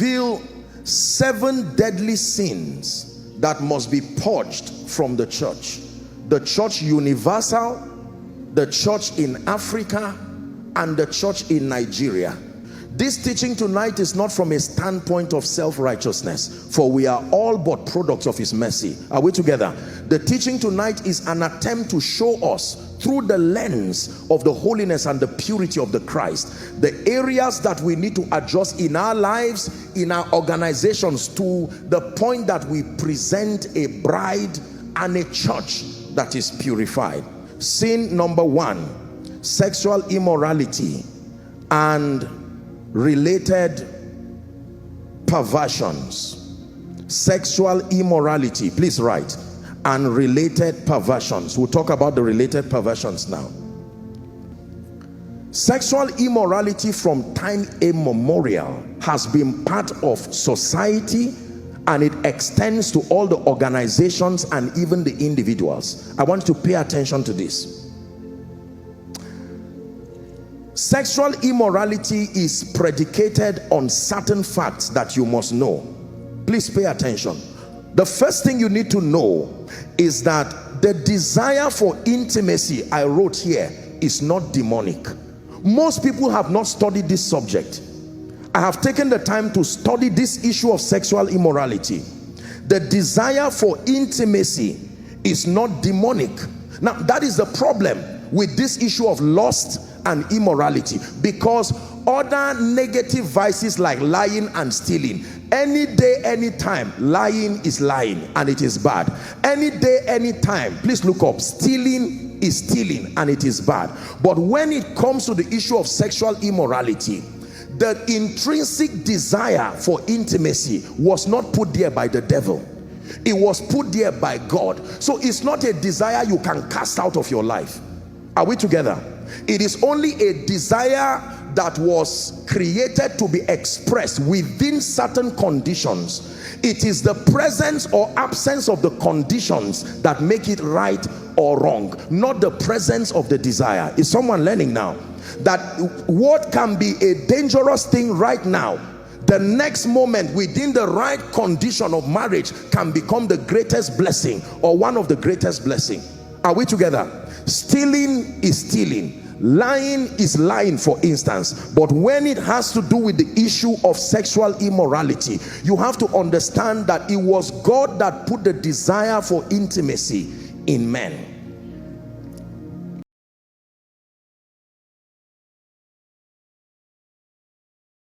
Feel 7 deadly sins that must be purged from the church. The church universal, the church in Africa, and the church in Nigeria. This teaching tonight is not from a standpoint of self-righteousness, for we are all but products of his mercy. Are we together? The teaching tonight is an attempt to show us through the lens of the holiness and the purity of the Christ, the areas that we need to adjust in our lives, in our organizations, to the point that we present a bride and a church that is purified. Sin number 1, sexual immorality and related perversions. Sexual immorality, please write, and related perversions. We'll talk about the related perversions now. Sexual immorality from time immemorial has been part of society, and it extends to all the organizations and even the individuals. I want you to pay attention to this. Sexual immorality is predicated on certain facts that you must know. Please pay attention. The first thing you need to know is that the desire for intimacy, I wrote here, is not demonic. Most people have not studied this subject. I have taken the time to study this issue of sexual immorality. The desire for intimacy is not demonic. Now, that is the problem with this issue of lust and immorality, because other negative vices like lying and stealing, any day, any time, lying is lying and it is bad. Any day, any time, please look up, stealing is stealing and it is bad. But when it comes to the issue of sexual immorality, the intrinsic desire for intimacy was not put there by the devil. It was put there by God. So it's not a desire you can cast out of your life. Are we together? It is only a desire that was created to be expressed within certain conditions. It is the presence or absence of the conditions that make it right or wrong, not the presence of the desire. Is someone learning now? That what can be a dangerous thing right now, the next moment within the right condition of marriage can become the greatest blessing or one of the greatest blessings. Are we together? Stealing is stealing. Lying is lying, for instance. But when it has to do with the issue of sexual immorality, you have to understand that it was God that put the desire for intimacy in men.